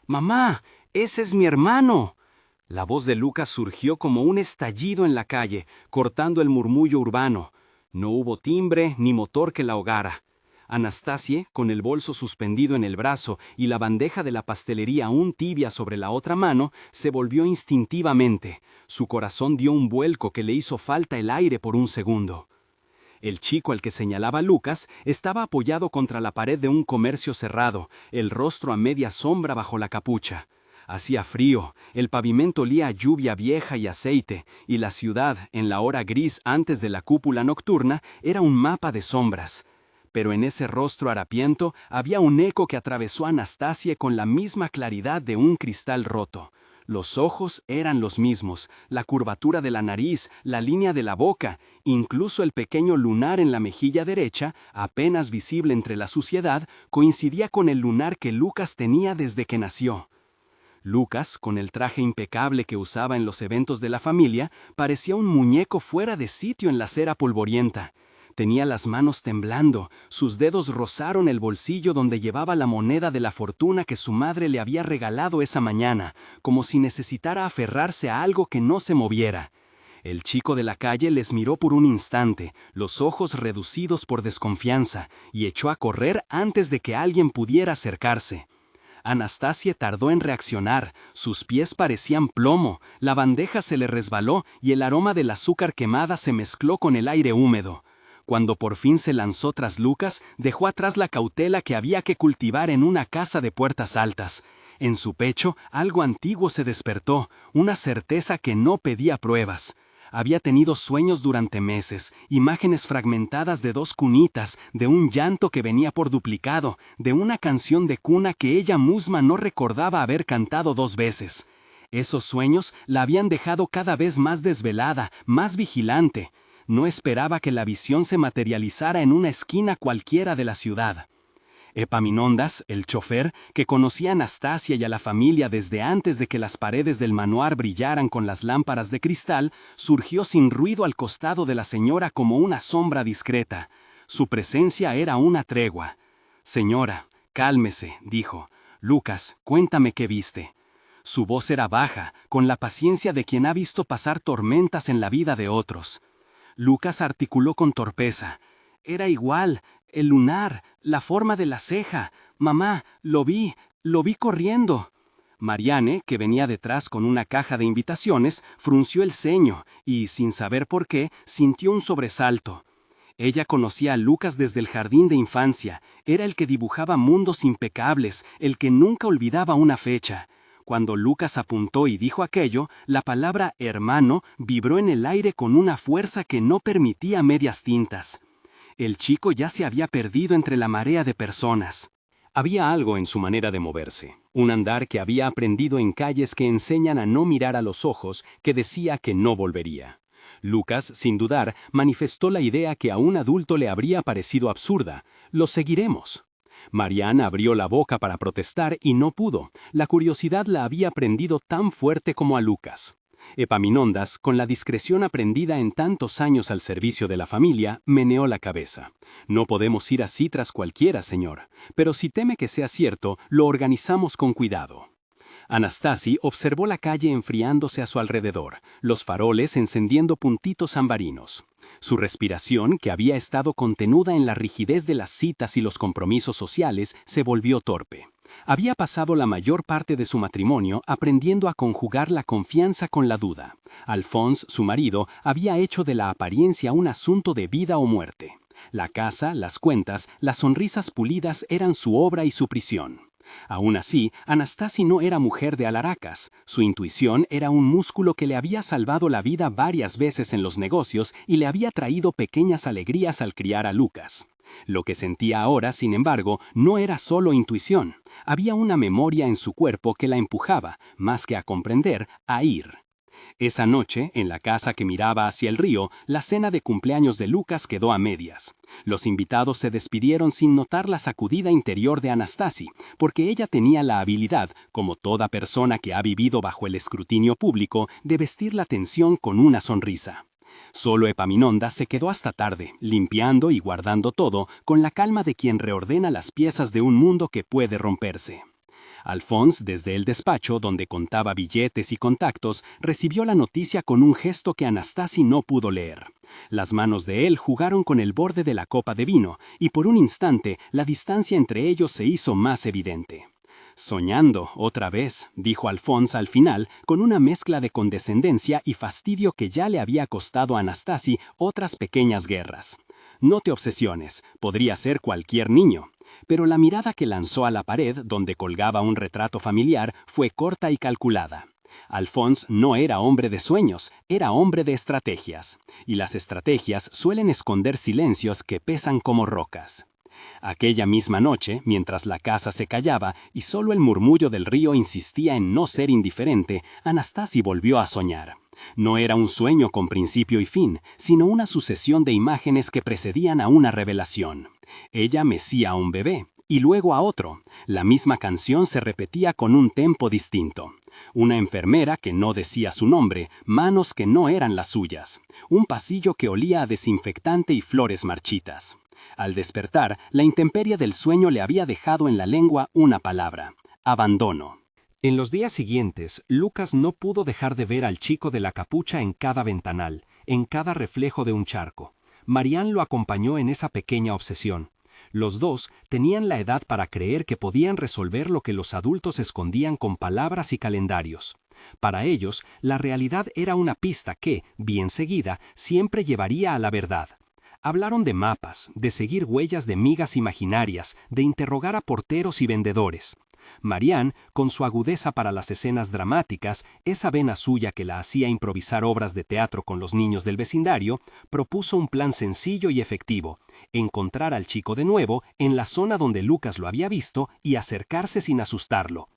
¡Mamá! ¡Ese es mi hermano! La voz de Lucas surgió como un estallido en la calle, cortando el murmullo urbano. No hubo timbre ni motor que la ahogara. Anastasie, con el bolso suspendido en el brazo y la bandeja de la pastelería aún tibia sobre la otra mano, se volvió instintivamente. Su corazón dio un vuelco que le hizo falta el aire por un segundo. El chico al que señalaba Lucas estaba apoyado contra la pared de un comercio cerrado, el rostro a media sombra bajo la capucha. Hacía frío, el pavimento olía a lluvia vieja y aceite, y la ciudad, en la hora gris antes de la cúpula nocturna, era un mapa de sombras. Pero en ese rostro harapiento había un eco que atravesó a Anastasie con la misma claridad de un cristal roto. Los ojos eran los mismos, la curvatura de la nariz, la línea de la boca, incluso el pequeño lunar en la mejilla derecha, apenas visible entre la suciedad, coincidía con el lunar que Lucas tenía desde que nació. Lucas, con el traje impecable que usaba en los eventos de la familia, parecía un muñeco fuera de sitio en la acera polvorienta. Tenía las manos temblando, sus dedos rozaron el bolsillo donde llevaba la moneda de la fortuna que su madre le había regalado esa mañana, como si necesitara aferrarse a algo que no se moviera. El chico de la calle les miró por un instante, los ojos reducidos por desconfianza, y echó a correr antes de que alguien pudiera acercarse. Anastasie tardó en reaccionar, sus pies parecían plomo, la bandeja se le resbaló y el aroma del azúcar quemada se mezcló con el aire húmedo. Cuando por fin se lanzó tras Lucas, dejó atrás la cautela que había que cultivar en una casa de puertas altas. En su pecho algo antiguo se despertó, una certeza que no pedía pruebas. Había tenido sueños durante meses, imágenes fragmentadas de dos cunitas, de un llanto que venía por duplicado, de una canción de cuna que ella misma no recordaba haber cantado 2 veces. Esos sueños la habían dejado cada vez más desvelada, más vigilante. No esperaba que la visión se materializara en una esquina cualquiera de la ciudad. Epaminondas, el chofer, que conocía a Anastasia y a la familia desde antes de que las paredes del manuar brillaran con las lámparas de cristal, surgió sin ruido al costado de la señora como una sombra discreta. Su presencia era una tregua. «Señora, cálmese», dijo. «Lucas, cuéntame qué viste». Su voz era baja, con la paciencia de quien ha visto pasar tormentas en la vida de otros. Lucas articuló con torpeza. «Era igual, el lunar, la forma de la ceja. Mamá, lo vi corriendo». Marianne, que venía detrás con una caja de invitaciones, frunció el ceño y, sin saber por qué, sintió un sobresalto. Ella conocía a Lucas desde el jardín de infancia, era el que dibujaba mundos impecables, el que nunca olvidaba una fecha. Cuando Lucas apuntó y dijo aquello, la palabra hermano vibró en el aire con una fuerza que no permitía medias tintas. El chico ya se había perdido entre la marea de personas. Había algo en su manera de moverse, un andar que había aprendido en calles que enseñan a no mirar a los ojos, que decía que no volvería. Lucas, sin dudar, manifestó la idea que a un adulto le habría parecido absurda: «Lo seguiremos». Marianne abrió la boca para protestar y no pudo. La curiosidad la había prendido tan fuerte como a Lucas. Epaminondas, con la discreción aprendida en tantos años al servicio de la familia, meneó la cabeza. «No podemos ir así tras cualquiera, señor, pero si teme que sea cierto, lo organizamos con cuidado». Anastasie observó la calle enfriándose a su alrededor, los faroles encendiendo puntitos ambarinos. Su respiración, que había estado contenuda en la rigidez de las citas y los compromisos sociales, se volvió torpe. Había pasado la mayor parte de su matrimonio aprendiendo a conjugar la confianza con la duda. Alphonse, su marido, había hecho de la apariencia un asunto de vida o muerte. La casa, las cuentas, las sonrisas pulidas eran su obra y su prisión. Aún así, Anastasie no era mujer de alaracas. Su intuición era un músculo que le había salvado la vida varias veces en los negocios y le había traído pequeñas alegrías al criar a Lucas. Lo que sentía ahora, sin embargo, no era solo intuición. Había una memoria en su cuerpo que la empujaba, más que a comprender, a ir. Esa noche, en la casa que miraba hacia el río, la cena de cumpleaños de Lucas quedó a medias. Los invitados se despidieron sin notar la sacudida interior de Anastasie, porque ella tenía la habilidad, como toda persona que ha vivido bajo el escrutinio público, de vestir la tensión con una sonrisa. Solo Epaminondas se quedó hasta tarde, limpiando y guardando todo, con la calma de quien reordena las piezas de un mundo que puede romperse. Alphonse, desde el despacho donde contaba billetes y contactos, recibió la noticia con un gesto que Anastasi no pudo leer. Las manos de él jugaron con el borde de la copa de vino, y por un instante la distancia entre ellos se hizo más evidente. «Soñando, otra vez», dijo Alphonse al final, con una mezcla de condescendencia y fastidio que ya le había costado a Anastasi otras pequeñas guerras. «No te obsesiones, podría ser cualquier niño». Pero la mirada que lanzó a la pared donde colgaba un retrato familiar fue corta y calculada. Alphonse no era hombre de sueños, era hombre de estrategias. Y las estrategias suelen esconder silencios que pesan como rocas. Aquella misma noche, mientras la casa se callaba y solo el murmullo del río insistía en no ser indiferente, Anastasi volvió a soñar. No era un sueño con principio y fin, sino una sucesión de imágenes que precedían a una revelación. Ella mecía a un bebé, y luego a otro. La misma canción se repetía con un tempo distinto. Una enfermera que no decía su nombre, manos que no eran las suyas. Un pasillo que olía a desinfectante y flores marchitas. Al despertar, la intemperie del sueño le había dejado en la lengua una palabra: abandono. En los días siguientes, Lucas no pudo dejar de ver al chico de la capucha en cada ventanal, en cada reflejo de un charco. Marianne lo acompañó en esa pequeña obsesión. Los dos tenían la edad para creer que podían resolver lo que los adultos escondían con palabras y calendarios. Para ellos, la realidad era una pista que, bien seguida, siempre llevaría a la verdad. Hablaron de mapas, de seguir huellas de migas imaginarias, de interrogar a porteros y vendedores. Marianne, con su agudeza para las escenas dramáticas, esa vena suya que la hacía improvisar obras de teatro con los niños del vecindario, propuso un plan sencillo y efectivo: encontrar al chico de nuevo en la zona donde Lucas lo había visto y acercarse sin asustarlo.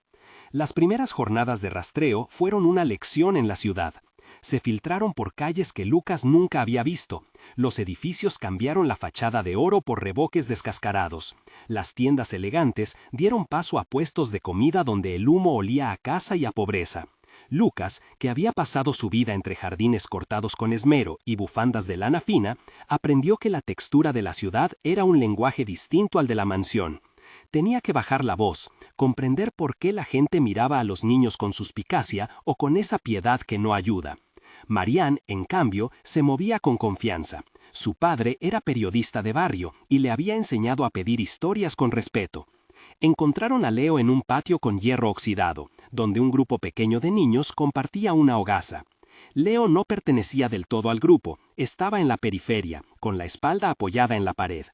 Las primeras jornadas de rastreo fueron una lección en la ciudad. Se filtraron por calles que Lucas nunca había visto. Los edificios cambiaron la fachada de oro por reboques descascarados. Las tiendas elegantes dieron paso a puestos de comida donde el humo olía a casa y a pobreza. Lucas, que había pasado su vida entre jardines cortados con esmero y bufandas de lana fina, aprendió que la textura de la ciudad era un lenguaje distinto al de la mansión. Tenía que bajar la voz, comprender por qué la gente miraba a los niños con suspicacia o con esa piedad que no ayuda. Marianne, en cambio, se movía con confianza. Su padre era periodista de barrio y le había enseñado a pedir historias con respeto. Encontraron a Leo en un patio con hierro oxidado, donde un grupo pequeño de niños compartía una hogaza. Leo no pertenecía del todo al grupo, estaba en la periferia, con la espalda apoyada en la pared.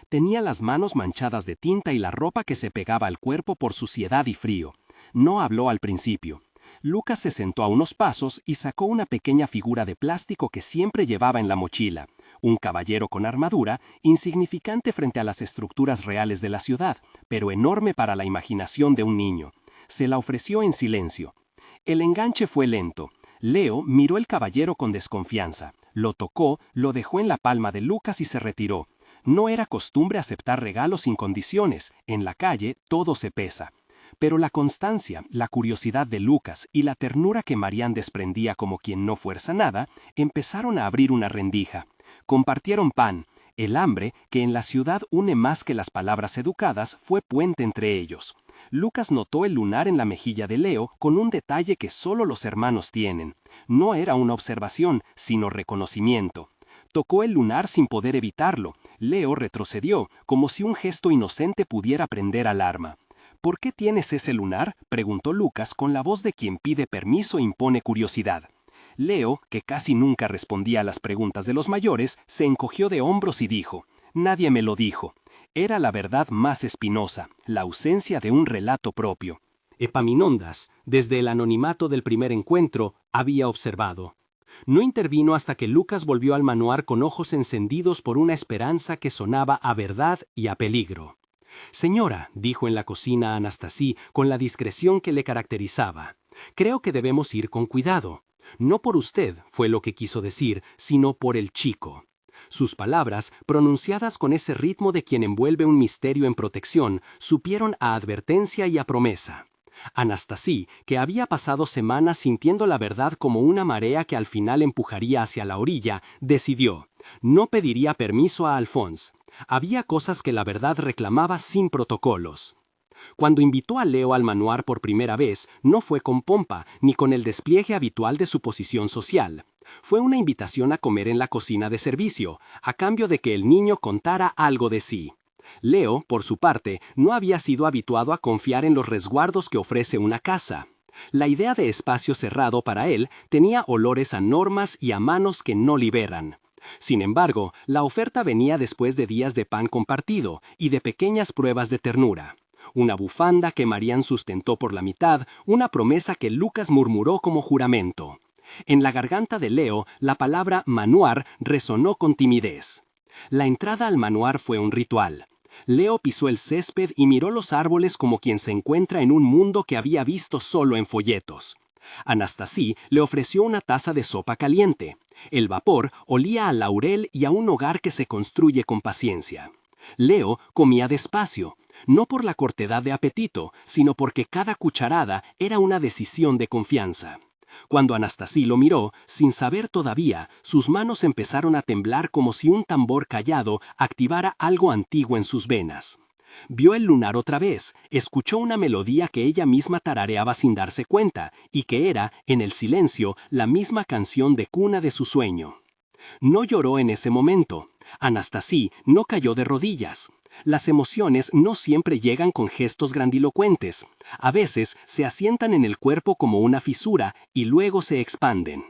Tenía las manos manchadas de tinta y la ropa que se pegaba al cuerpo por suciedad y frío. No habló al principio. Lucas se sentó a unos pasos y sacó una pequeña figura de plástico que siempre llevaba en la mochila. Un caballero con armadura, insignificante frente a las estructuras reales de la ciudad, pero enorme para la imaginación de un niño. Se la ofreció en silencio. El enganche fue lento. Leo miró el caballero con desconfianza. Lo tocó, lo dejó en la palma de Lucas y se retiró. No era costumbre aceptar regalos sin condiciones. En la calle todo se pesa. Pero la constancia, la curiosidad de Lucas y la ternura que Marianne desprendía como quien no fuerza nada, empezaron a abrir una rendija. Compartieron pan. El hambre, que en la ciudad une más que las palabras educadas, fue puente entre ellos. Lucas notó el lunar en la mejilla de Leo con un detalle que solo los hermanos tienen. No era una observación, sino reconocimiento. Tocó el lunar sin poder evitarlo. Leo retrocedió, como si un gesto inocente pudiera prender alarma. «¿Por qué tienes ese lunar?», preguntó Lucas con la voz de quien pide permiso e impone curiosidad. Leo, que casi nunca respondía a las preguntas de los mayores, se encogió de hombros y dijo: «Nadie me lo dijo». Era la verdad más espinosa, la ausencia de un relato propio. Epaminondas, desde el anonimato del primer encuentro, había observado. No intervino hasta que Lucas volvió al manuar con ojos encendidos por una esperanza que sonaba a verdad y a peligro. «Señora», dijo en la cocina Anastasi con la discreción que le caracterizaba, «creo que debemos ir con cuidado. No por usted, fue lo que quiso decir, sino por el chico». Sus palabras, pronunciadas con ese ritmo de quien envuelve un misterio en protección, supieron a advertencia y a promesa. Anastasi, que había pasado semanas sintiendo la verdad como una marea que al final empujaría hacia la orilla, decidió: no pediría permiso a Alphonse. Había cosas que la verdad reclamaba sin protocolos. Cuando invitó a Leo al manoir por primera vez, no fue con pompa ni con el despliegue habitual de su posición social. Fue una invitación a comer en la cocina de servicio, a cambio de que el niño contara algo de sí. Leo, por su parte, no había sido habituado a confiar en los resguardos que ofrece una casa. La idea de espacio cerrado para él tenía olores a normas y a manos que no liberan. Sin embargo, la oferta venía después de días de pan compartido y de pequeñas pruebas de ternura. Una bufanda que Marianne sustentó por la mitad, una promesa que Lucas murmuró como juramento. En la garganta de Leo, la palabra manoir resonó con timidez. La entrada al manoir fue un ritual. Leo pisó el césped y miró los árboles como quien se encuentra en un mundo que había visto solo en folletos. Anastasie le ofreció una taza de sopa caliente. El vapor olía a laurel y a un hogar que se construye con paciencia. Leo comía despacio, no por la cortedad de apetito, sino porque cada cucharada era una decisión de confianza. Cuando Anastasie lo miró, sin saber todavía, sus manos empezaron a temblar como si un tambor callado activara algo antiguo en sus venas. Vio el lunar otra vez, escuchó una melodía que ella misma tarareaba sin darse cuenta, y que era, en el silencio, la misma canción de cuna de su sueño. No lloró en ese momento. Anastasie no cayó de rodillas. Las emociones no siempre llegan con gestos grandilocuentes. A veces se asientan en el cuerpo como una fisura y luego se expanden.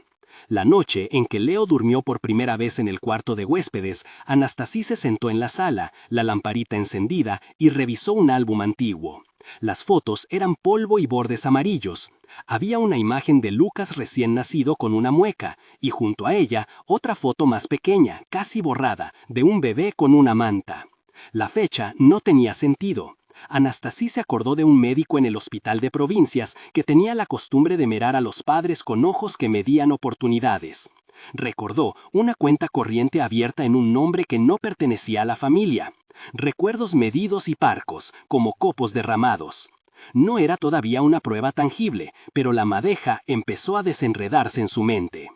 La noche en que Leo durmió por primera vez en el cuarto de huéspedes, Anastasie se sentó en la sala, la lamparita encendida, y revisó un álbum antiguo. Las fotos eran polvo y bordes amarillos. Había una imagen de Lucas recién nacido con una mueca, y junto a ella otra foto más pequeña, casi borrada, de un bebé con una manta. La fecha no tenía sentido. Anastasie se acordó de un médico en el hospital de provincias que tenía la costumbre de mirar a los padres con ojos que medían oportunidades. Recordó una cuenta corriente abierta en un nombre que no pertenecía a la familia. Recuerdos medidos y parcos, como copos derramados. No era todavía una prueba tangible, pero la madeja empezó a desenredarse en su mente.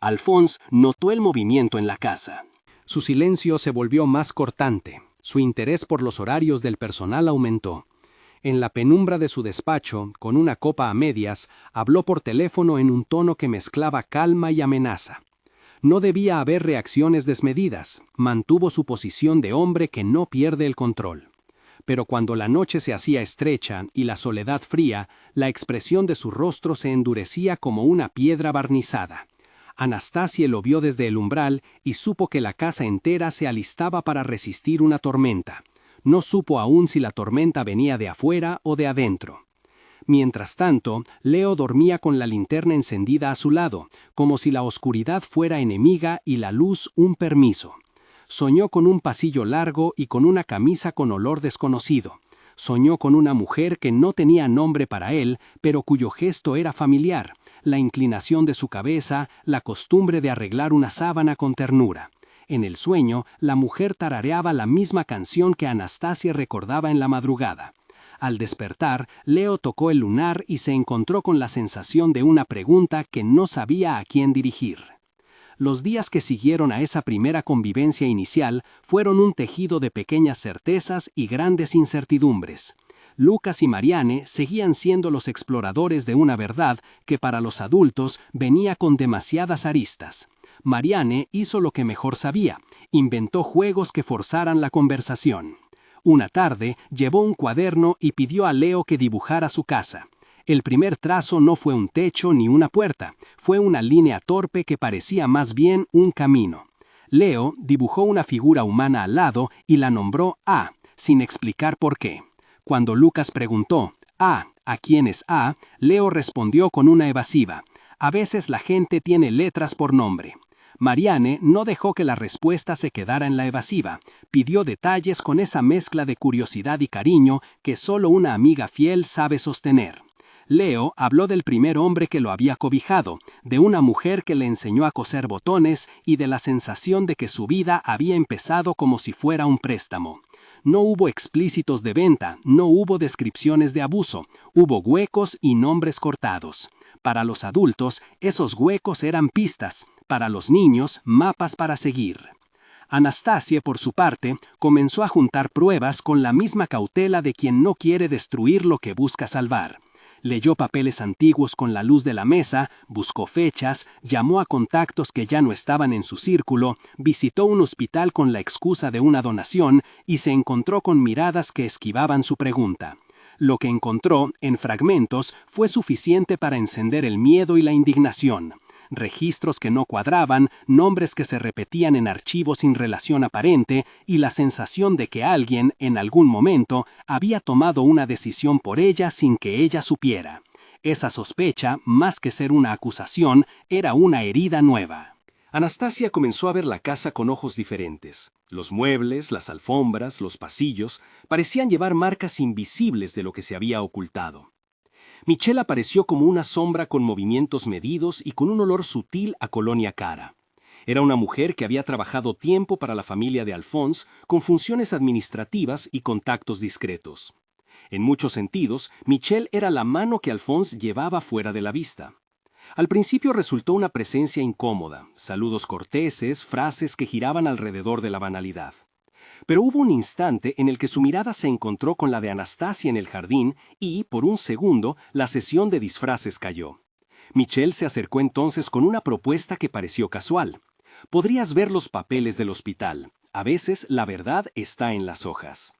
Alphonse notó el movimiento en la casa. Su silencio se volvió más cortante. Su interés por los horarios del personal aumentó. En la penumbra de su despacho, con una copa a medias, habló por teléfono en un tono que mezclaba calma y amenaza. No debía haber reacciones desmedidas. Mantuvo su posición de hombre que no pierde el control. Pero cuando la noche se hacía estrecha y la soledad fría, la expresión de su rostro se endurecía como una piedra barnizada. Anastasie lo vio desde el umbral y supo que la casa entera se alistaba para resistir una tormenta. No supo aún si la tormenta venía de afuera o de adentro. Mientras tanto, Leo dormía con la linterna encendida a su lado, como si la oscuridad fuera enemiga y la luz un permiso. Soñó con un pasillo largo y con una camisa con olor desconocido. Soñó con una mujer que no tenía nombre para él, pero cuyo gesto era familiar. La inclinación de su cabeza, la costumbre de arreglar una sábana con ternura. En el sueño, la mujer tarareaba la misma canción que Anastasie recordaba en la madrugada. Al despertar, Leo tocó el lunar y se encontró con la sensación de una pregunta que no sabía a quién dirigir. Los días que siguieron a esa primera convivencia inicial fueron un tejido de pequeñas certezas y grandes incertidumbres. Lucas y Marianne seguían siendo los exploradores de una verdad que para los adultos venía con demasiadas aristas. Marianne hizo lo que mejor sabía, inventó juegos que forzaran la conversación. Una tarde llevó un cuaderno y pidió a Leo que dibujara su casa. El primer trazo no fue un techo ni una puerta, fue una línea torpe que parecía más bien un camino. Leo dibujó una figura humana al lado y la nombró A, sin explicar por qué. Cuando Lucas preguntó, ¿A quién es A?, Leo respondió con una evasiva. A veces la gente tiene letras por nombre. Marianne no dejó que la respuesta se quedara en la evasiva. Pidió detalles con esa mezcla de curiosidad y cariño que solo una amiga fiel sabe sostener. Leo habló del primer hombre que lo había cobijado, de una mujer que le enseñó a coser botones y de la sensación de que su vida había empezado como si fuera un préstamo. No hubo explícitos de venta, no hubo descripciones de abuso, hubo huecos y nombres cortados. Para los adultos, esos huecos eran pistas, para los niños, mapas para seguir. Anastasia, por su parte, comenzó a juntar pruebas con la misma cautela de quien no quiere destruir lo que busca salvar. Leyó papeles antiguos con la luz de la mesa, buscó fechas, llamó a contactos que ya no estaban en su círculo, visitó un hospital con la excusa de una donación y se encontró con miradas que esquivaban su pregunta. Lo que encontró, en fragmentos, fue suficiente para encender el miedo y la indignación. Registros que no cuadraban, nombres que se repetían en archivos sin relación aparente y la sensación de que alguien, en algún momento, había tomado una decisión por ella sin que ella supiera. Esa sospecha, más que ser una acusación, era una herida nueva. Anastasia comenzó a ver la casa con ojos diferentes. Los muebles, las alfombras, los pasillos parecían llevar marcas invisibles de lo que se había ocultado. Michelle apareció como una sombra con movimientos medidos y con un olor sutil a colonia cara. Era una mujer que había trabajado tiempo para la familia de Alphonse con funciones administrativas y contactos discretos. En muchos sentidos, Michelle era la mano que Alphonse llevaba fuera de la vista. Al principio resultó una presencia incómoda, saludos corteses, frases que giraban alrededor de la banalidad. Pero hubo un instante en el que su mirada se encontró con la de Anastasia en el jardín y, por un segundo, la sesión de disfraces cayó. Michelle se acercó entonces con una propuesta que pareció casual. Podrías ver los papeles del hospital. A veces la verdad está en las hojas.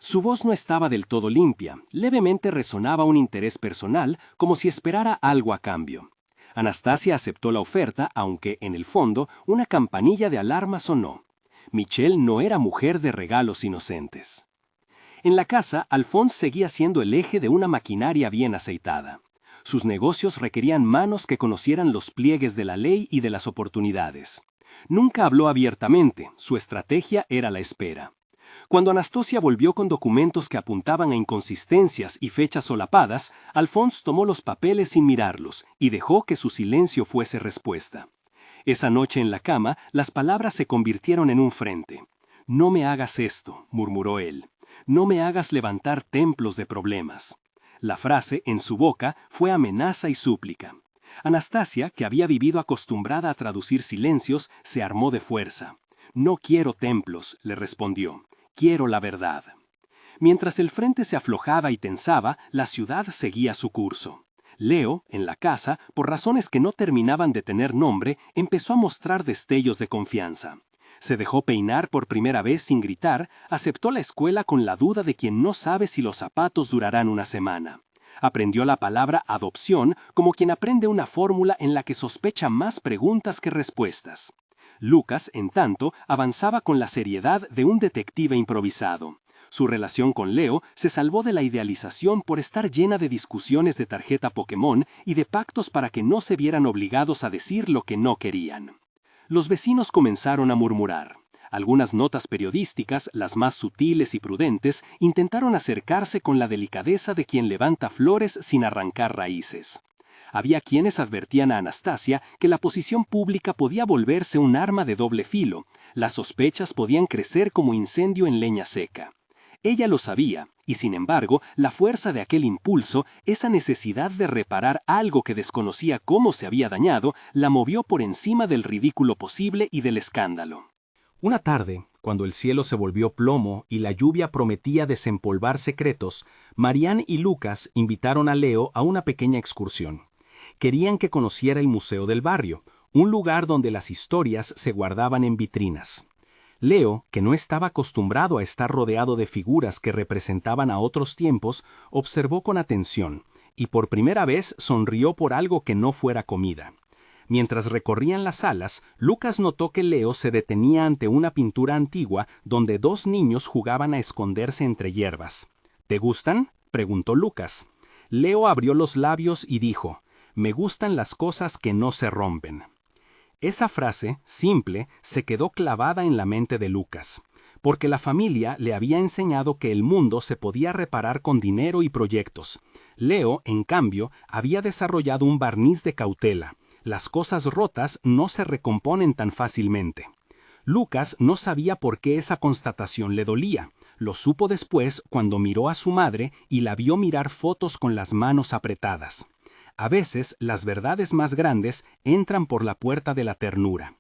Su voz no estaba del todo limpia, levemente resonaba un interés personal, como si esperara algo a cambio. Anastasia aceptó la oferta, aunque, en el fondo, una campanilla de alarma sonó. Michelle no era mujer de regalos inocentes. En la casa, Alphonse seguía siendo el eje de una maquinaria bien aceitada. Sus negocios requerían manos que conocieran los pliegues de la ley y de las oportunidades. Nunca habló abiertamente, su estrategia era la espera. Cuando Anastasia volvió con documentos que apuntaban a inconsistencias y fechas solapadas, Alphonse tomó los papeles sin mirarlos y dejó que su silencio fuese respuesta. Esa noche en la cama, las palabras se convirtieron en un frente. «No me hagas esto», murmuró él. «No me hagas levantar templos de problemas». La frase, en su boca, fue amenaza y súplica. Anastasia, que había vivido acostumbrada a traducir silencios, se armó de fuerza. «No quiero templos», le respondió. «Quiero la verdad». Mientras el frente se aflojaba y tensaba, la ciudad seguía su curso. Leo, en la casa, por razones que no terminaban de tener nombre, empezó a mostrar destellos de confianza. Se dejó peinar por primera vez sin gritar, aceptó la escuela con la duda de quien no sabe si los zapatos durarán una semana. Aprendió la palabra adopción como quien aprende una fórmula en la que sospecha más preguntas que respuestas. Lucas, en tanto, avanzaba con la seriedad de un detective improvisado. Su relación con Leo se salvó de la idealización por estar llena de discusiones de tarjeta Pokémon y de pactos para que no se vieran obligados a decir lo que no querían. Los vecinos comenzaron a murmurar. Algunas notas periodísticas, las más sutiles y prudentes, intentaron acercarse con la delicadeza de quien levanta flores sin arrancar raíces. Había quienes advertían a Anastasia que la posición pública podía volverse un arma de doble filo. Las sospechas podían crecer como incendio en leña seca. Ella lo sabía, y sin embargo, la fuerza de aquel impulso, esa necesidad de reparar algo que desconocía cómo se había dañado, la movió por encima del ridículo posible y del escándalo. Una tarde, cuando el cielo se volvió plomo y la lluvia prometía desempolvar secretos, Marianne y Lucas invitaron a Leo a una pequeña excursión. Querían que conociera el Museo del Barrio, un lugar donde las historias se guardaban en vitrinas. Leo, que no estaba acostumbrado a estar rodeado de figuras que representaban a otros tiempos, observó con atención, y por primera vez sonrió por algo que no fuera comida. Mientras recorrían las salas, Lucas notó que Leo se detenía ante una pintura antigua donde dos niños jugaban a esconderse entre hierbas. ¿Te gustan?, preguntó Lucas. Leo abrió los labios y dijo: «Me gustan las cosas que no se rompen». Esa frase, simple, se quedó clavada en la mente de Lucas, porque la familia le había enseñado que el mundo se podía reparar con dinero y proyectos. Leo, en cambio, había desarrollado un barniz de cautela. Las cosas rotas no se recomponen tan fácilmente. Lucas no sabía por qué esa constatación le dolía. Lo supo después cuando miró a su madre y la vio mirar fotos con las manos apretadas. A veces, las verdades más grandes entran por la puerta de la ternura.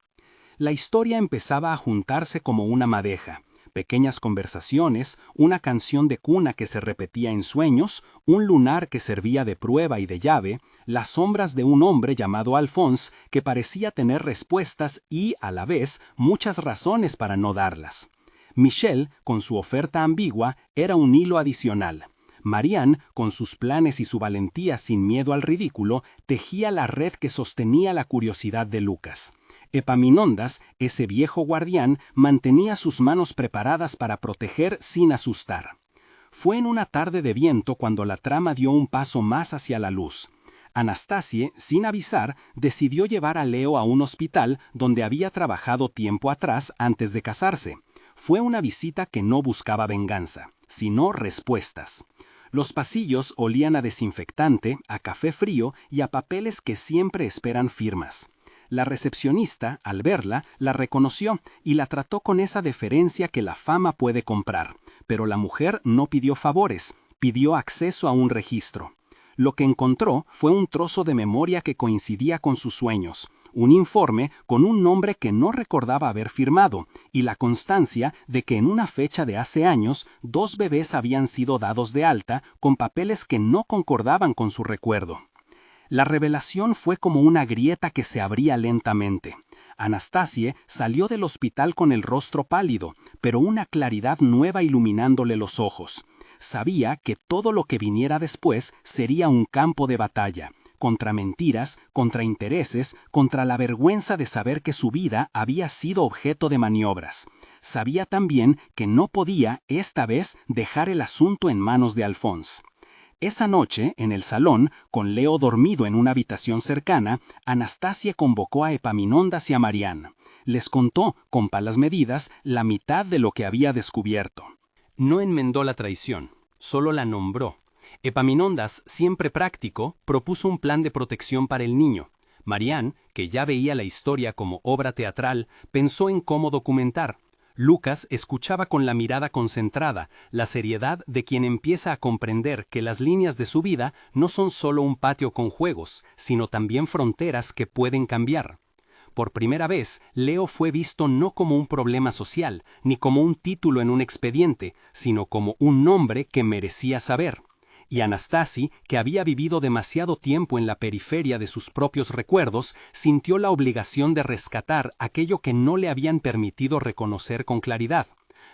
La historia empezaba a juntarse como una madeja. Pequeñas conversaciones, una canción de cuna que se repetía en sueños, un lunar que servía de prueba y de llave, las sombras de un hombre llamado Alphonse que parecía tener respuestas y, a la vez, muchas razones para no darlas. Michel, con su oferta ambigua, era un hilo adicional. Marianne, con sus planes y su valentía sin miedo al ridículo, tejía la red que sostenía la curiosidad de Lucas. Epaminondas, ese viejo guardián, mantenía sus manos preparadas para proteger sin asustar. Fue en una tarde de viento cuando la trama dio un paso más hacia la luz. Anastasie, sin avisar, decidió llevar a Leo a un hospital donde había trabajado tiempo atrás antes de casarse. Fue una visita que no buscaba venganza, sino respuestas. Los pasillos olían a desinfectante, a café frío y a papeles que siempre esperan firmas. La recepcionista, al verla, la reconoció y la trató con esa deferencia que la fama puede comprar. Pero la mujer no pidió favores, pidió acceso a un registro. Lo que encontró fue un trozo de memoria que coincidía con sus sueños, un informe con un nombre que no recordaba haber firmado y la constancia de que en una fecha de hace años 2 bebés habían sido dados de alta con papeles que no concordaban con su recuerdo. La revelación fue como una grieta que se abría lentamente. Anastasie salió del hospital con el rostro pálido, pero una claridad nueva iluminándole los ojos. Sabía que todo lo que viniera después sería un campo de batalla, contra mentiras, contra intereses, contra la vergüenza de saber que su vida había sido objeto de maniobras. Sabía también que no podía, esta vez, dejar el asunto en manos de Alphonse. Esa noche, en el salón, con Leo dormido en una habitación cercana, Anastasie convocó a Epaminondas y a Marianne. Les contó, con palas medidas, la mitad de lo que había descubierto. No enmendó la traición, solo la nombró. Epaminondas, siempre práctico, propuso un plan de protección para el niño. Marianne, que ya veía la historia como obra teatral, pensó en cómo documentar. Lucas escuchaba con la mirada concentrada, la seriedad de quien empieza a comprender que las líneas de su vida no son solo un patio con juegos, sino también fronteras que pueden cambiar. Por primera vez, Leo fue visto no como un problema social, ni como un título en un expediente, sino como un nombre que merecía saber. Y Anastasie, que había vivido demasiado tiempo en la periferia de sus propios recuerdos, sintió la obligación de rescatar aquello que no le habían permitido reconocer con claridad.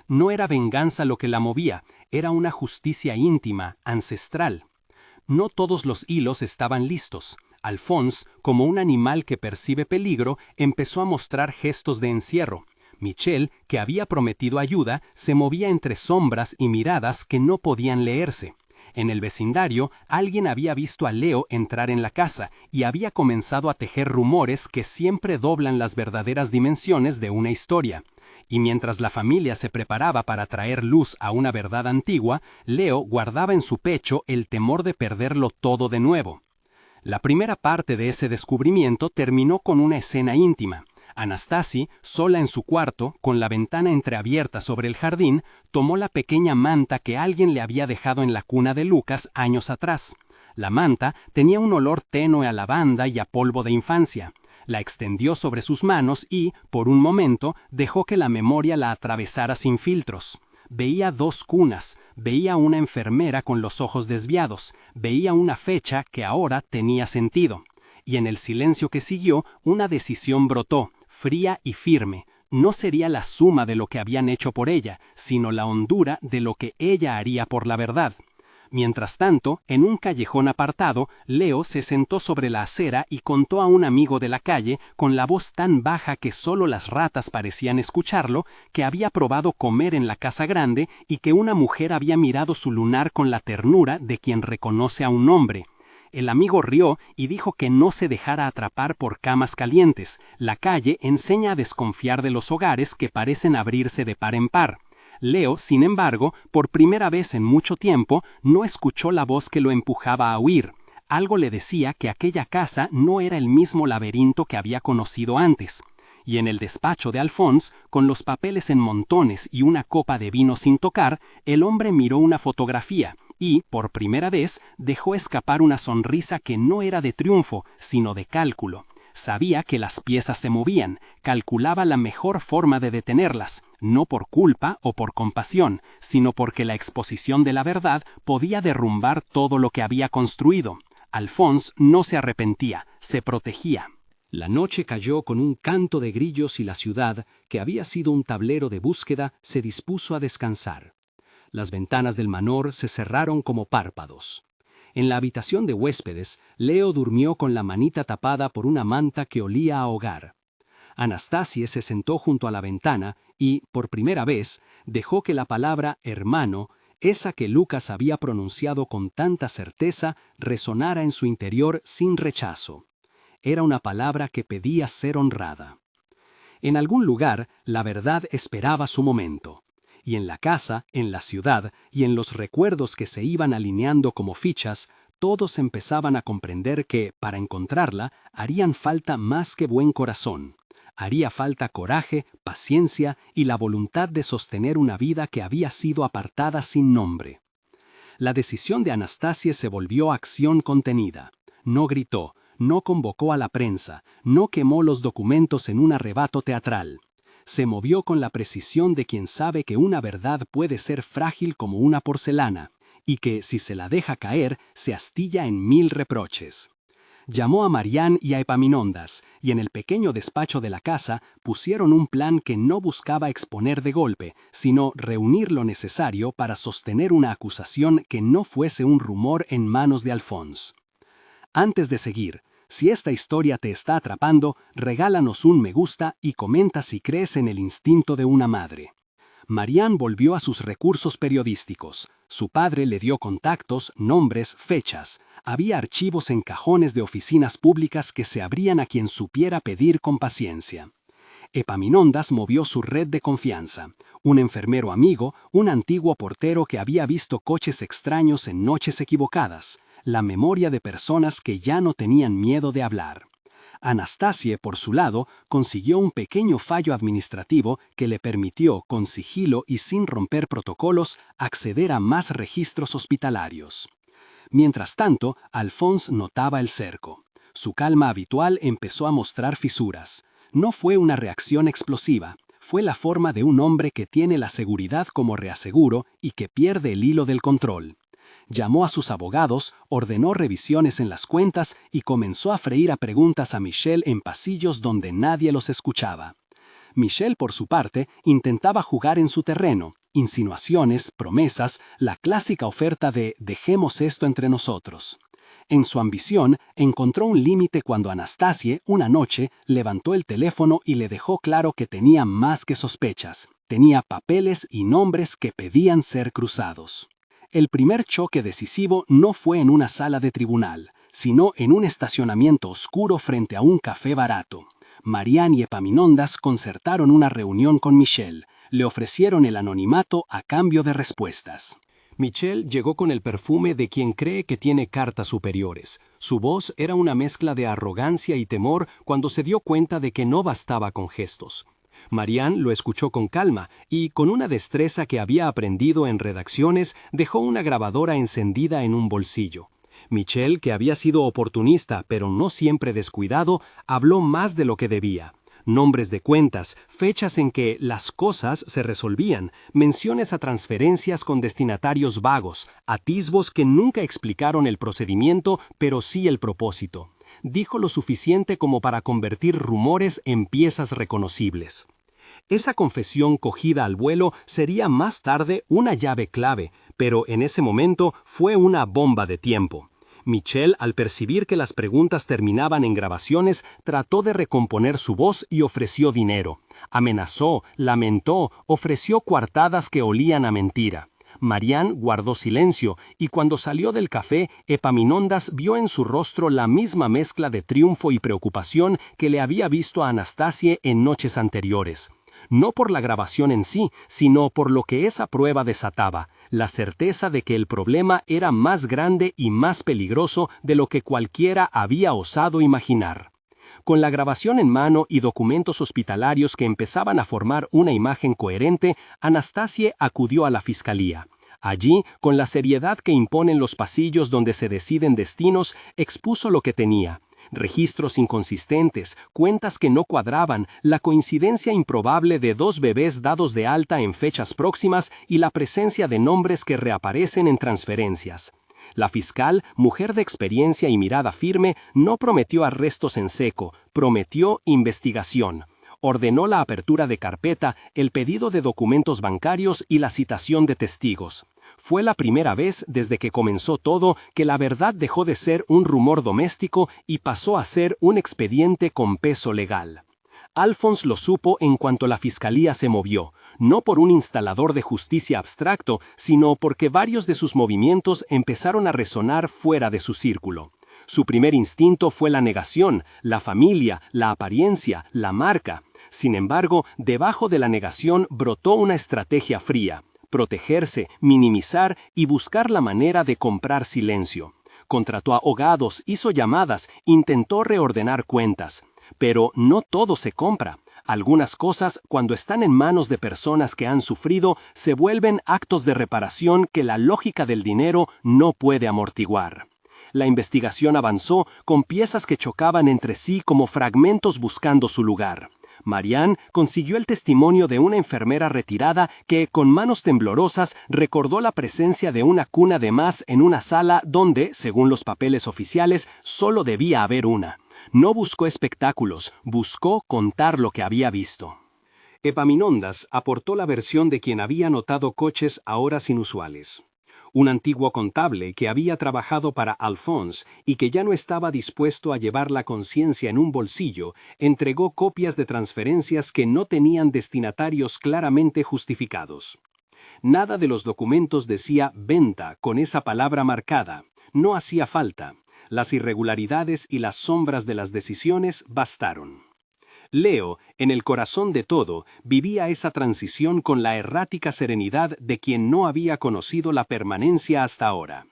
No era venganza lo que la movía, era una justicia íntima, ancestral. No todos los hilos estaban listos. Alphonse, como un animal que percibe peligro, empezó a mostrar gestos de encierro. Michel, que había prometido ayuda, se movía entre sombras y miradas que no podían leerse. En el vecindario, alguien había visto a Leo entrar en la casa y había comenzado a tejer rumores que siempre doblan las verdaderas dimensiones de una historia. Y mientras la familia se preparaba para traer luz a una verdad antigua, Leo guardaba en su pecho el temor de perderlo todo de nuevo. La primera parte de ese descubrimiento terminó con una escena íntima. Anastasie, sola en su cuarto, con la ventana entreabierta sobre el jardín, tomó la pequeña manta que alguien le había dejado en la cuna de Lucas años atrás. La manta tenía un olor tenue a lavanda y a polvo de infancia. La extendió sobre sus manos y, por un momento, dejó que la memoria la atravesara sin filtros. Veía 2 cunas, veía una enfermera con los ojos desviados, veía una fecha que ahora tenía sentido. Y en el silencio que siguió, una decisión brotó, fría y firme. No sería la suma de lo que habían hecho por ella, sino la hondura de lo que ella haría por la verdad. Mientras tanto, en un callejón apartado, Leo se sentó sobre la acera y contó a un amigo de la calle, con la voz tan baja que solo las ratas parecían escucharlo, que había probado comer en la casa grande y que una mujer había mirado su lunar con la ternura de quien reconoce a un hombre. El amigo rió y dijo que no se dejara atrapar por camas calientes. La calle enseña a desconfiar de los hogares que parecen abrirse de par en par. Leo, sin embargo, por primera vez en mucho tiempo, no escuchó la voz que lo empujaba a huir. Algo le decía que aquella casa no era el mismo laberinto que había conocido antes. Y en el despacho de Alphonse, con los papeles en montones y una copa de vino sin tocar, el hombre miró una fotografía y, por primera vez, dejó escapar una sonrisa que no era de triunfo, sino de cálculo. Sabía que las piezas se movían, calculaba la mejor forma de detenerlas, no por culpa o por compasión, sino porque la exposición de la verdad podía derrumbar todo lo que había construido. Alphonse no se arrepentía, se protegía. La noche cayó con un canto de grillos y la ciudad, que había sido un tablero de búsqueda, se dispuso a descansar. Las ventanas del manor se cerraron como párpados. En la habitación de huéspedes, Leo durmió con la manita tapada por una manta que olía a hogar. Anastasie se sentó junto a la ventana y, por primera vez, dejó que la palabra hermano, esa que Lucas había pronunciado con tanta certeza, resonara en su interior sin rechazo. Era una palabra que pedía ser honrada. En algún lugar, la verdad esperaba su momento. Y en la casa, en la ciudad y en los recuerdos que se iban alineando como fichas, todos empezaban a comprender que, para encontrarla, harían falta más que buen corazón. Haría falta coraje, paciencia y la voluntad de sostener una vida que había sido apartada sin nombre. La decisión de Anastasie se volvió acción contenida. No gritó, no convocó a la prensa, no quemó los documentos en un arrebato teatral. Se movió con la precisión de quien sabe que una verdad puede ser frágil como una porcelana, y que, si se la deja caer, se astilla en 1000 reproches. Llamó a Marianne y a Epaminondas, y en el pequeño despacho de la casa pusieron un plan que no buscaba exponer de golpe, sino reunir lo necesario para sostener una acusación que no fuese un rumor en manos de Alphonse. Antes de seguir, si esta historia te está atrapando, regálanos un me gusta y comenta si crees en el instinto de una madre. Marianne volvió a sus recursos periodísticos. Su padre le dio contactos, nombres, fechas. Había archivos en cajones de oficinas públicas que se abrían a quien supiera pedir con paciencia. Epaminondas movió su red de confianza. Un enfermero amigo, un antiguo portero que había visto coches extraños en noches equivocadas. La memoria de personas que ya no tenían miedo de hablar. Anastasie, por su lado, consiguió un pequeño fallo administrativo que le permitió, con sigilo y sin romper protocolos, acceder a más registros hospitalarios. Mientras tanto, Alphonse notaba el cerco. Su calma habitual empezó a mostrar fisuras. No fue una reacción explosiva, fue la forma de un hombre que tiene la seguridad como reaseguro y que pierde el hilo del control. Llamó a sus abogados, ordenó revisiones en las cuentas y comenzó a freír a preguntas a Michel en pasillos donde nadie los escuchaba. Michel, por su parte, intentaba jugar en su terreno, insinuaciones, promesas, la clásica oferta de «dejemos esto entre nosotros». En su ambición, encontró un límite cuando Anastasie, una noche, levantó el teléfono y le dejó claro que tenía más que sospechas. Tenía papeles y nombres que pedían ser cruzados. El primer choque decisivo no fue en una sala de tribunal, sino en un estacionamiento oscuro frente a un café barato. Marianne y Epaminondas concertaron una reunión con Michel. Le ofrecieron el anonimato a cambio de respuestas. Michel llegó con el perfume de quien cree que tiene cartas superiores. Su voz era una mezcla de arrogancia y temor cuando se dio cuenta de que no bastaba con gestos. Marianne lo escuchó con calma y, con una destreza que había aprendido en redacciones, dejó una grabadora encendida en un bolsillo. Michel, que había sido oportunista pero no siempre descuidado, habló más de lo que debía. Nombres de cuentas, fechas en que las cosas se resolvían, menciones a transferencias con destinatarios vagos, atisbos que nunca explicaron el procedimiento pero sí el propósito. Dijo lo suficiente como para convertir rumores en piezas reconocibles. Esa confesión cogida al vuelo sería más tarde una llave clave, pero en ese momento fue una bomba de tiempo. Michel, al percibir que las preguntas terminaban en grabaciones, trató de recomponer su voz y ofreció dinero. Amenazó, lamentó, ofreció coartadas que olían a mentira. Marianne guardó silencio y cuando salió del café, Epaminondas vio en su rostro la misma mezcla de triunfo y preocupación que le había visto a Anastasie en noches anteriores. No por la grabación en sí, sino por lo que esa prueba desataba, la certeza de que el problema era más grande y más peligroso de lo que cualquiera había osado imaginar. Con la grabación en mano y documentos hospitalarios que empezaban a formar una imagen coherente, Anastasie acudió a la fiscalía. Allí, con la seriedad que imponen los pasillos donde se deciden destinos, expuso lo que tenía. Registros inconsistentes, cuentas que no cuadraban, la coincidencia improbable de 2 bebés dados de alta en fechas próximas y la presencia de nombres que reaparecen en transferencias. La fiscal, mujer de experiencia y mirada firme, no prometió arrestos en seco, prometió investigación. Ordenó la apertura de carpeta, el pedido de documentos bancarios y la citación de testigos. Fue la primera vez desde que comenzó todo que la verdad dejó de ser un rumor doméstico y pasó a ser un expediente con peso legal. Alphonse lo supo en cuanto la fiscalía se movió, no por un instalador de justicia abstracto, sino porque varios de sus movimientos empezaron a resonar fuera de su círculo. Su primer instinto fue la negación, la familia, la apariencia, la marca. Sin embargo, debajo de la negación brotó una estrategia fría: protegerse, minimizar y buscar la manera de comprar silencio. Contrató a abogados, hizo llamadas, intentó reordenar cuentas. Pero no todo se compra. Algunas cosas, cuando están en manos de personas que han sufrido, se vuelven actos de reparación que la lógica del dinero no puede amortiguar. La investigación avanzó con piezas que chocaban entre sí como fragmentos buscando su lugar. Marianne consiguió el testimonio de una enfermera retirada que, con manos temblorosas, recordó la presencia de una cuna de más en una sala donde, según los papeles oficiales, solo debía haber una. No buscó espectáculos, buscó contar lo que había visto. Epaminondas aportó la versión de quien había notado coches a horas inusuales. Un antiguo contable que había trabajado para Alphonse y que ya no estaba dispuesto a llevar la conciencia en un bolsillo, entregó copias de transferencias que no tenían destinatarios claramente justificados. Nada de los documentos decía venta con esa palabra marcada. No hacía falta. Las irregularidades y las sombras de las decisiones bastaron. Leo, en el corazón de todo, vivía esa transición con la errática serenidad de quien no había conocido la permanencia hasta ahora.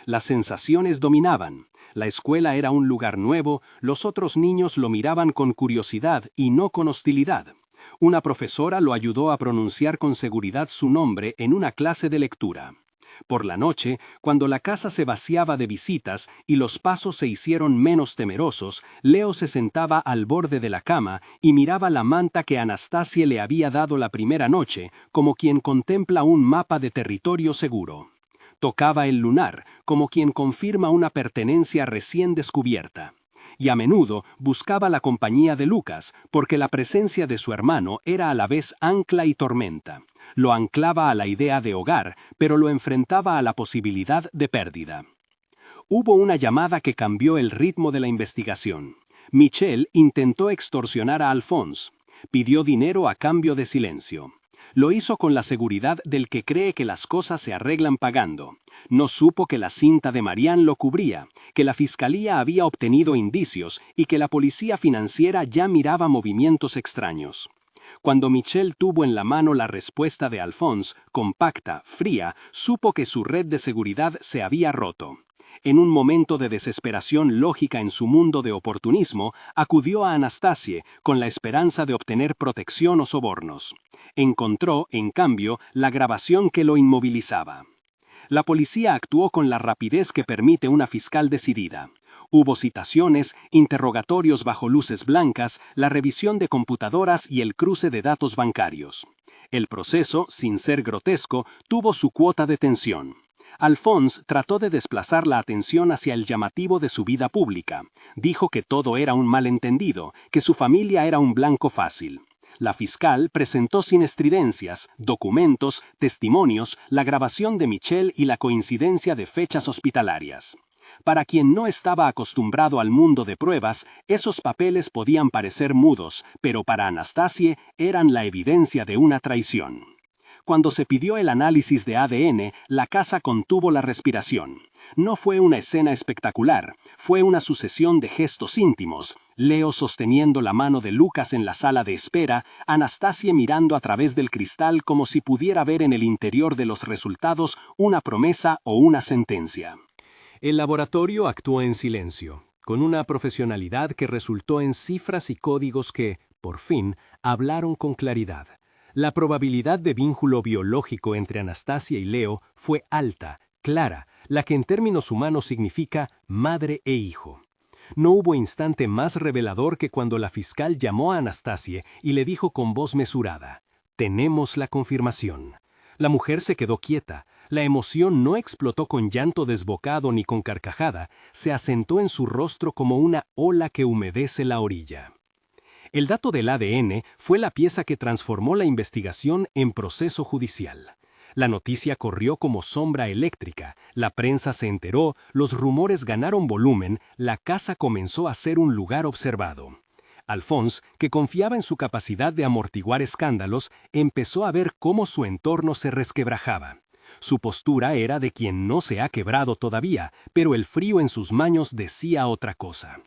Las sensaciones dominaban. La escuela era un lugar nuevo, los otros niños lo miraban con curiosidad y no con hostilidad. Una profesora lo ayudó a pronunciar con seguridad su nombre en una clase de lectura. Por la noche, cuando la casa se vaciaba de visitas y los pasos se hicieron menos temerosos, Leo se sentaba al borde de la cama y miraba la manta que Anastasia le había dado la primera noche, como quien contempla un mapa de territorio seguro. Tocaba el lunar, como quien confirma una pertenencia recién descubierta. Y a menudo buscaba la compañía de Lucas, porque la presencia de su hermano era a la vez ancla y tormenta. Lo anclaba a la idea de hogar, pero lo enfrentaba a la posibilidad de pérdida. Hubo una llamada que cambió el ritmo de la investigación. Michel intentó extorsionar a Alphonse. Pidió dinero a cambio de silencio. Lo hizo con la seguridad del que cree que las cosas se arreglan pagando. No supo que la cinta de Marianne lo cubría, que la fiscalía había obtenido indicios y que la policía financiera ya miraba movimientos extraños. Cuando Michel tuvo en la mano la respuesta de Alphonse, compacta, fría, supo que su red de seguridad se había roto. En un momento de desesperación lógica en su mundo de oportunismo, acudió a Anastasie con la esperanza de obtener protección o sobornos. Encontró, en cambio, la grabación que lo inmovilizaba. La policía actuó con la rapidez que permite una fiscal decidida. Hubo citaciones, interrogatorios bajo luces blancas, la revisión de computadoras y el cruce de datos bancarios. El proceso, sin ser grotesco, tuvo su cuota de tensión. Alphonse trató de desplazar la atención hacia el llamativo de su vida pública. Dijo que todo era un malentendido, que su familia era un blanco fácil. La fiscal presentó sin estridencias, documentos, testimonios, la grabación de Michel y la coincidencia de fechas hospitalarias. Para quien no estaba acostumbrado al mundo de pruebas, esos papeles podían parecer mudos, pero para Anastasie eran la evidencia de una traición. Cuando se pidió el análisis de ADN, la casa contuvo la respiración. No fue una escena espectacular, fue una sucesión de gestos íntimos. Leo sosteniendo la mano de Lucas en la sala de espera, Anastasie mirando a través del cristal como si pudiera ver en el interior de los resultados una promesa o una sentencia. El laboratorio actuó en silencio, con una profesionalidad que resultó en cifras y códigos que, por fin, hablaron con claridad. La probabilidad de vínculo biológico entre Anastasia y Leo fue alta, clara, la que en términos humanos significa madre e hijo. No hubo instante más revelador que cuando la fiscal llamó a Anastasie y le dijo con voz mesurada: «Tenemos la confirmación». La mujer se quedó quieta. La emoción no explotó con llanto desbocado ni con carcajada, se asentó en su rostro como una ola que humedece la orilla. El dato del ADN fue la pieza que transformó la investigación en proceso judicial. La noticia corrió como sombra eléctrica, la prensa se enteró, los rumores ganaron volumen, la casa comenzó a ser un lugar observado. Alphonse, que confiaba en su capacidad de amortiguar escándalos, empezó a ver cómo su entorno se resquebrajaba. Su postura era de quien no se ha quebrado todavía, pero el frío en sus manos decía otra cosa.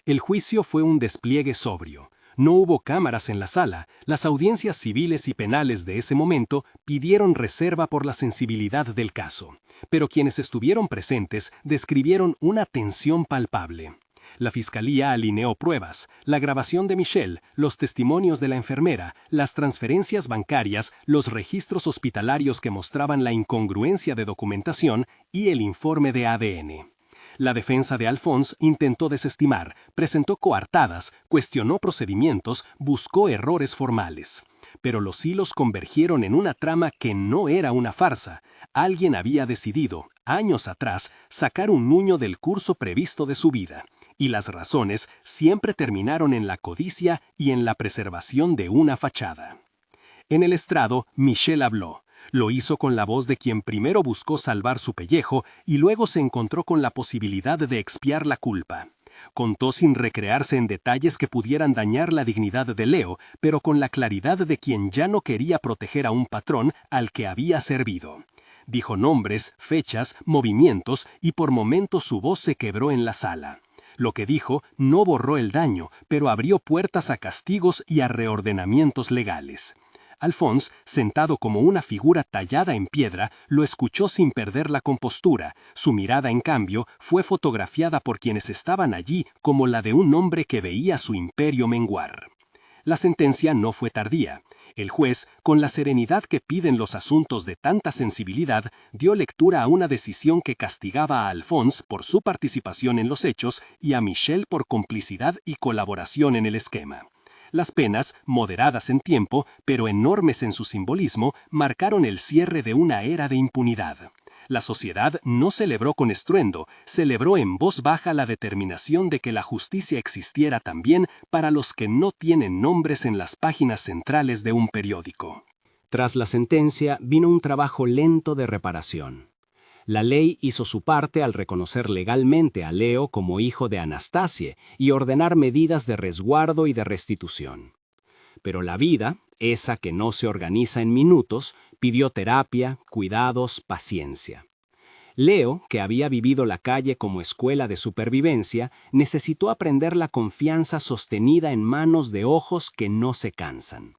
El juicio fue un despliegue sobrio. No hubo cámaras en la sala, las audiencias civiles y penales de ese momento pidieron reserva por la sensibilidad del caso, pero quienes estuvieron presentes describieron una tensión palpable. La fiscalía alineó pruebas, la grabación de Michelle, los testimonios de la enfermera, las transferencias bancarias, los registros hospitalarios que mostraban la incongruencia de documentación y el informe de ADN. La defensa de Alphonse intentó desestimar, presentó coartadas, cuestionó procedimientos, buscó errores formales. Pero los hilos convergieron en una trama que no era una farsa. Alguien había decidido, años atrás, sacar un nuño del curso previsto de su vida. Y las razones siempre terminaron en la codicia y en la preservación de una fachada. En el estrado, Michelle habló. Lo hizo con la voz de quien primero buscó salvar su pellejo y luego se encontró con la posibilidad de expiar la culpa. Contó sin recrearse en detalles que pudieran dañar la dignidad de Leo, pero con la claridad de quien ya no quería proteger a un patrón al que había servido. Dijo nombres, fechas, movimientos y por momentos su voz se quebró en la sala. Lo que dijo no borró el daño, pero abrió puertas a castigos y a reordenamientos legales. Alphonse, sentado como una figura tallada en piedra, lo escuchó sin perder la compostura. Su mirada, en cambio, fue fotografiada por quienes estaban allí como la de un hombre que veía su imperio menguar. La sentencia no fue tardía. El juez, con la serenidad que piden los asuntos de tanta sensibilidad, dio lectura a una decisión que castigaba a Alphonse por su participación en los hechos y a Michelle por complicidad y colaboración en el esquema. Las penas, moderadas en tiempo, pero enormes en su simbolismo, marcaron el cierre de una era de impunidad. La sociedad no celebró con estruendo, celebró en voz baja la determinación de que la justicia existiera también para los que no tienen nombres en las páginas centrales de un periódico. Tras la sentencia vino un trabajo lento de reparación. La ley hizo su parte al reconocer legalmente a Leo como hijo de Anastasie y ordenar medidas de resguardo y de restitución. Pero la vida, esa que no se organiza en minutos, pidió terapia, cuidados, paciencia. Leo, que había vivido la calle como escuela de supervivencia, necesitó aprender la confianza sostenida en manos de ojos que no se cansan.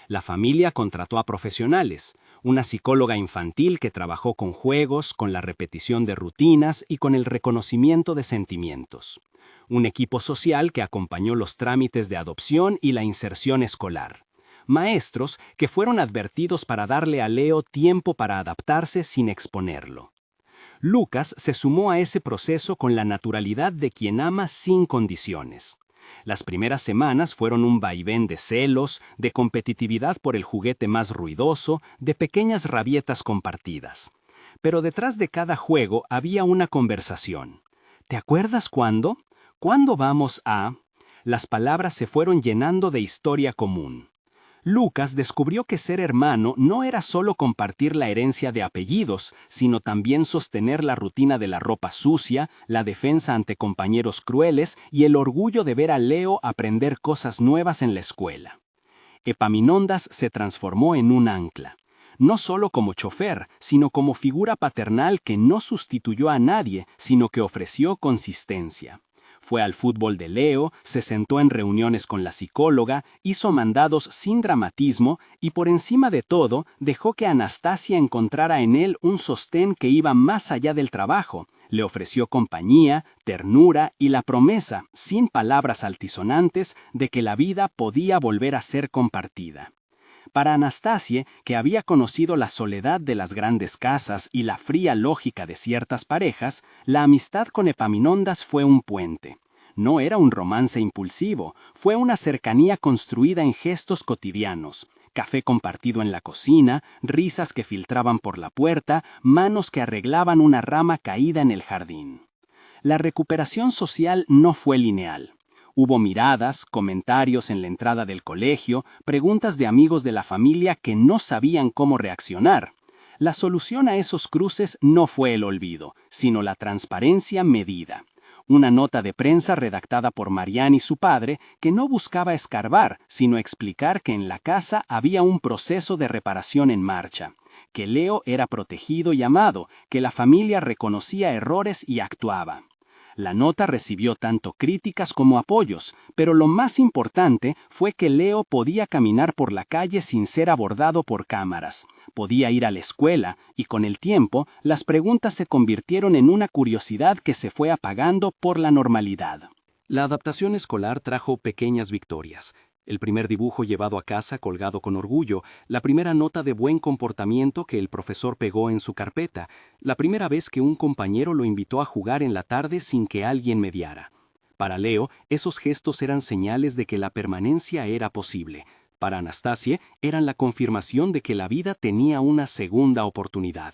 La familia contrató a profesionales, una psicóloga infantil que trabajó con juegos, con la repetición de rutinas y con el reconocimiento de sentimientos. Un equipo social que acompañó los trámites de adopción y la inserción escolar. Maestros que fueron advertidos para darle a Leo tiempo para adaptarse sin exponerlo. Lucas se sumó a ese proceso con la naturalidad de quien ama sin condiciones. Las primeras semanas fueron un vaivén de celos, de competitividad por el juguete más ruidoso, de pequeñas rabietas compartidas. Pero detrás de cada juego había una conversación. ¿Te acuerdas cuándo? ¿Cuándo vamos a...? Las palabras se fueron llenando de historia común. Lucas descubrió que ser hermano no era solo compartir la herencia de apellidos, sino también sostener la rutina de la ropa sucia, la defensa ante compañeros crueles y el orgullo de ver a Leo aprender cosas nuevas en la escuela. Epaminondas se transformó en un ancla, no solo como chofer, sino como figura paternal que no sustituyó a nadie, sino que ofreció consistencia. Fue al fútbol de Leo, se sentó en reuniones con la psicóloga, hizo mandados sin dramatismo y por encima de todo dejó que Anastasia encontrara en él un sostén que iba más allá del trabajo. Le ofreció compañía, ternura y la promesa, sin palabras altisonantes, de que la vida podía volver a ser compartida. Para Anastasie, que había conocido la soledad de las grandes casas y la fría lógica de ciertas parejas, la amistad con Epaminondas fue un puente. No era un romance impulsivo, fue una cercanía construida en gestos cotidianos. Café compartido en la cocina, risas que filtraban por la puerta, manos que arreglaban una rama caída en el jardín. La recuperación social no fue lineal. Hubo miradas, comentarios en la entrada del colegio, preguntas de amigos de la familia que no sabían cómo reaccionar. La solución a esos cruces no fue el olvido, sino la transparencia medida. Una nota de prensa redactada por Marianne y su padre que no buscaba escarbar, sino explicar que en la casa había un proceso de reparación en marcha, que Leo era protegido y amado, que la familia reconocía errores y actuaba. La nota recibió tanto críticas como apoyos, pero lo más importante fue que Leo podía caminar por la calle sin ser abordado por cámaras. Podía ir a la escuela y con el tiempo las preguntas se convirtieron en una curiosidad que se fue apagando por la normalidad. La adaptación escolar trajo pequeñas victorias. El primer dibujo llevado a casa colgado con orgullo, la primera nota de buen comportamiento que el profesor pegó en su carpeta, la primera vez que un compañero lo invitó a jugar en la tarde sin que alguien mediara. Para Leo, esos gestos eran señales de que la permanencia era posible. Para Anastasia, eran la confirmación de que la vida tenía una segunda oportunidad.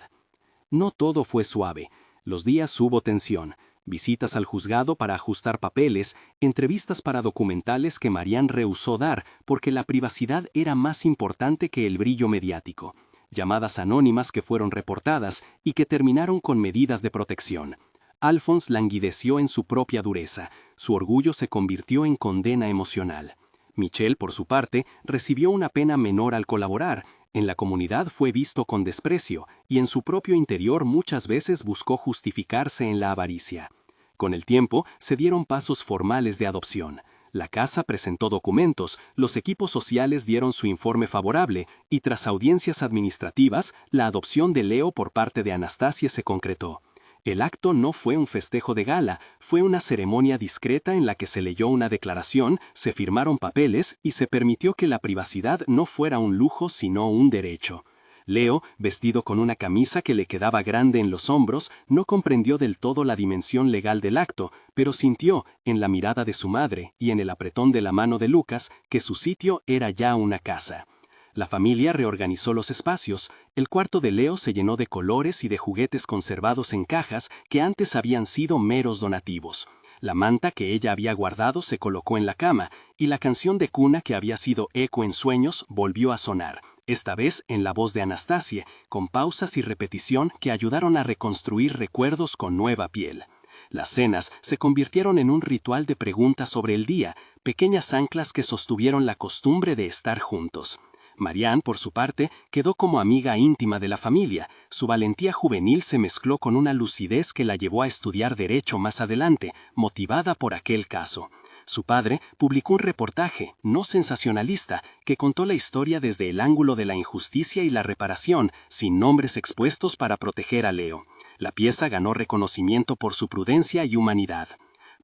No todo fue suave. Los días hubo tensión. Visitas al juzgado para ajustar papeles, entrevistas para documentales que Marianne rehusó dar porque la privacidad era más importante que el brillo mediático, llamadas anónimas que fueron reportadas y que terminaron con medidas de protección. Alphonse languideció en su propia dureza, su orgullo se convirtió en condena emocional. Michelle, por su parte, recibió una pena menor al colaborar. En la comunidad fue visto con desprecio y en su propio interior muchas veces buscó justificarse en la avaricia. Con el tiempo se dieron pasos formales de adopción. La casa presentó documentos, los equipos sociales dieron su informe favorable y tras audiencias administrativas, la adopción de Leo por parte de Anastasia se concretó. El acto no fue un festejo de gala, fue una ceremonia discreta en la que se leyó una declaración, se firmaron papeles y se permitió que la privacidad no fuera un lujo sino un derecho. Leo, vestido con una camisa que le quedaba grande en los hombros, no comprendió del todo la dimensión legal del acto, pero sintió, en la mirada de su madre y en el apretón de la mano de Lucas, que su sitio era ya una casa. La familia reorganizó los espacios. El cuarto de Leo se llenó de colores y de juguetes conservados en cajas que antes habían sido meros donativos. La manta que ella había guardado se colocó en la cama y la canción de cuna que había sido eco en sueños volvió a sonar, esta vez en la voz de Anastasia, con pausas y repetición que ayudaron a reconstruir recuerdos con nueva piel. Las cenas se convirtieron en un ritual de preguntas sobre el día, pequeñas anclas que sostuvieron la costumbre de estar juntos. Marianne, por su parte, quedó como amiga íntima de la familia. Su valentía juvenil se mezcló con una lucidez que la llevó a estudiar derecho más adelante, motivada por aquel caso. Su padre publicó un reportaje, no sensacionalista, que contó la historia desde el ángulo de la injusticia y la reparación, sin nombres expuestos para proteger a Leo. La pieza ganó reconocimiento por su prudencia y humanidad.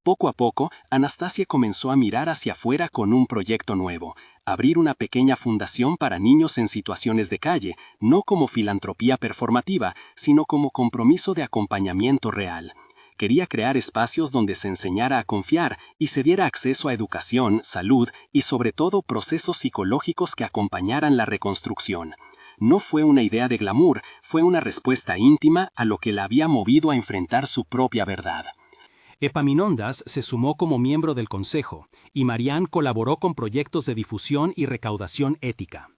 Poco a poco, Anastasia comenzó a mirar hacia afuera con un proyecto nuevo, abrir una pequeña fundación para niños en situaciones de calle, no como filantropía performativa, sino como compromiso de acompañamiento real. Quería crear espacios donde se enseñara a confiar y se diera acceso a educación, salud y sobre todo procesos psicológicos que acompañaran la reconstrucción. No fue una idea de glamour, fue una respuesta íntima a lo que la había movido a enfrentar su propia verdad. Epaminondas se sumó como miembro del consejo, y Marianne colaboró con proyectos de difusión y recaudación ética.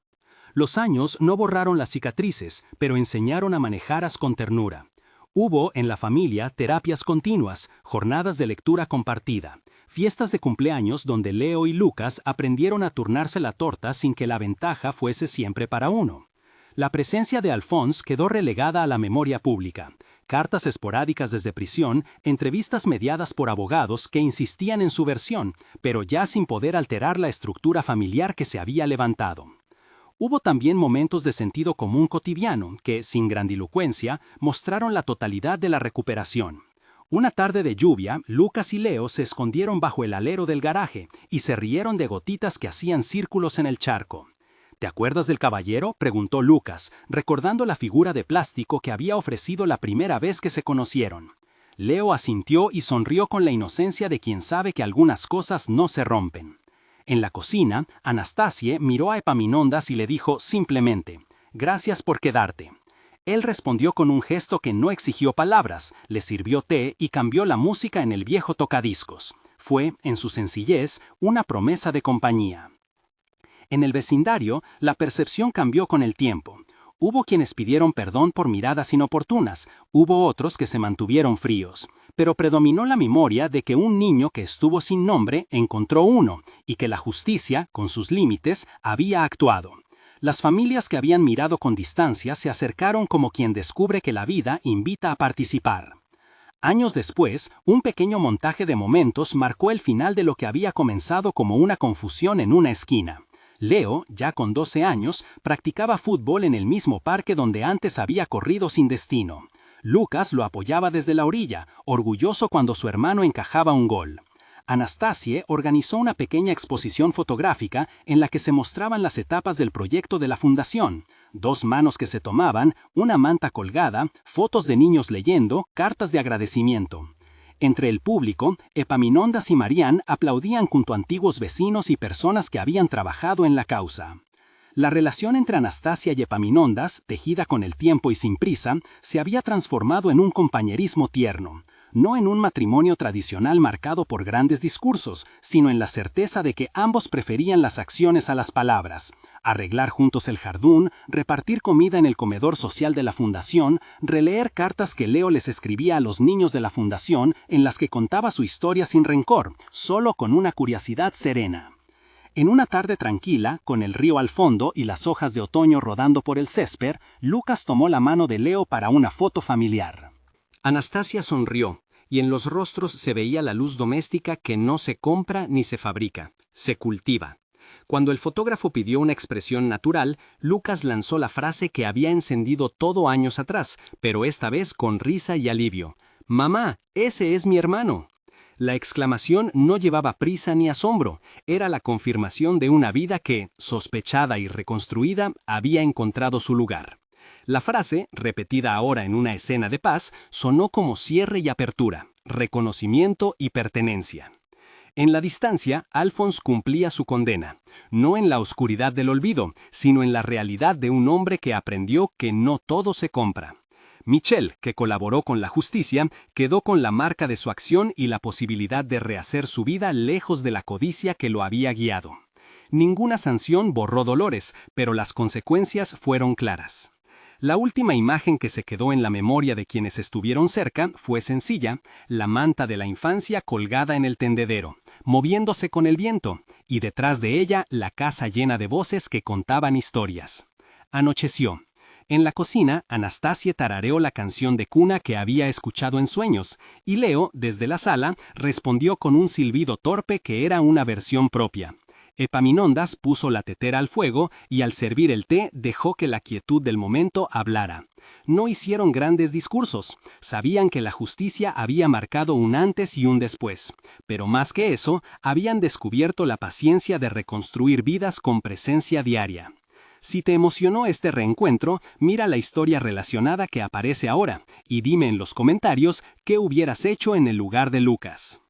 Los años no borraron las cicatrices, pero enseñaron a manejarlas con ternura. Hubo en la familia terapias continuas, jornadas de lectura compartida, fiestas de cumpleaños donde Leo y Lucas aprendieron a turnarse la torta sin que la ventaja fuese siempre para uno. La presencia de Alphonse quedó relegada a la memoria pública. Cartas esporádicas desde prisión, entrevistas mediadas por abogados que insistían en su versión, pero ya sin poder alterar la estructura familiar que se había levantado. Hubo también momentos de sentido común cotidiano que, sin grandilocuencia, mostraron la totalidad de la recuperación. Una tarde de lluvia, Lucas y Leo se escondieron bajo el alero del garaje y se rieron de gotitas que hacían círculos en el charco. ¿Te acuerdas del caballero?, preguntó Lucas, recordando la figura de plástico que había ofrecido la primera vez que se conocieron. Leo asintió y sonrió con la inocencia de quien sabe que algunas cosas no se rompen. En la cocina, Anastasie miró a Epaminondas y le dijo simplemente, «Gracias por quedarte». Él respondió con un gesto que no exigió palabras, le sirvió té y cambió la música en el viejo tocadiscos. Fue, en su sencillez, una promesa de compañía. En el vecindario, la percepción cambió con el tiempo. Hubo quienes pidieron perdón por miradas inoportunas, hubo otros que se mantuvieron fríos, pero predominó la memoria de que un niño que estuvo sin nombre encontró uno, y que la justicia, con sus límites, había actuado. Las familias que habían mirado con distancia se acercaron como quien descubre que la vida invita a participar. Años después, un pequeño montaje de momentos marcó el final de lo que había comenzado como una confusión en una esquina. Leo, ya con 12 años, practicaba fútbol en el mismo parque donde antes había corrido sin destino. Lucas lo apoyaba desde la orilla, orgulloso cuando su hermano encajaba un gol. Anastasie organizó una pequeña exposición fotográfica en la que se mostraban las etapas del proyecto de la fundación. 2 manos que se tomaban, una manta colgada, fotos de niños leyendo, cartas de agradecimiento. Entre el público, Epaminondas y Marián aplaudían junto a antiguos vecinos y personas que habían trabajado en la causa. La relación entre Anastasia y Epaminondas, tejida con el tiempo y sin prisa, se había transformado en un compañerismo tierno, no en un matrimonio tradicional marcado por grandes discursos, sino en la certeza de que ambos preferían las acciones a las palabras. Arreglar juntos el jardín, repartir comida en el comedor social de la fundación, releer cartas que Leo les escribía a los niños de la fundación en las que contaba su historia sin rencor, solo con una curiosidad serena. En una tarde tranquila, con el río al fondo y las hojas de otoño rodando por el césped, Lucas tomó la mano de Leo para una foto familiar. Anastasia sonrió, y en los rostros se veía la luz doméstica que no se compra ni se fabrica, se cultiva. Cuando el fotógrafo pidió una expresión natural, Lucas lanzó la frase que había encendido todo años atrás, pero esta vez con risa y alivio. «Mamá, ese es mi hermano». La exclamación no llevaba prisa ni asombro, era la confirmación de una vida que, sospechada y reconstruida, había encontrado su lugar. La frase, repetida ahora en una escena de paz, sonó como cierre y apertura, reconocimiento y pertenencia. En la distancia, Alphonse cumplía su condena, no en la oscuridad del olvido, sino en la realidad de un hombre que aprendió que no todo se compra. Michel, que colaboró con la justicia, quedó con la marca de su acción y la posibilidad de rehacer su vida lejos de la codicia que lo había guiado. Ninguna sanción borró dolores, pero las consecuencias fueron claras. La última imagen que se quedó en la memoria de quienes estuvieron cerca fue sencilla, la manta de la infancia colgada en el tendedero, moviéndose con el viento, y detrás de ella la casa llena de voces que contaban historias. Anocheció. En la cocina, Anastasie tarareó la canción de cuna que había escuchado en sueños, y Leo, desde la sala, respondió con un silbido torpe que era una versión propia. Epaminondas puso la tetera al fuego y al servir el té dejó que la quietud del momento hablara. No hicieron grandes discursos, sabían que la justicia había marcado un antes y un después, pero más que eso, habían descubierto la paciencia de reconstruir vidas con presencia diaria. Si te emocionó este reencuentro, mira la historia relacionada que aparece ahora y dime en los comentarios qué hubieras hecho en el lugar de Lucas.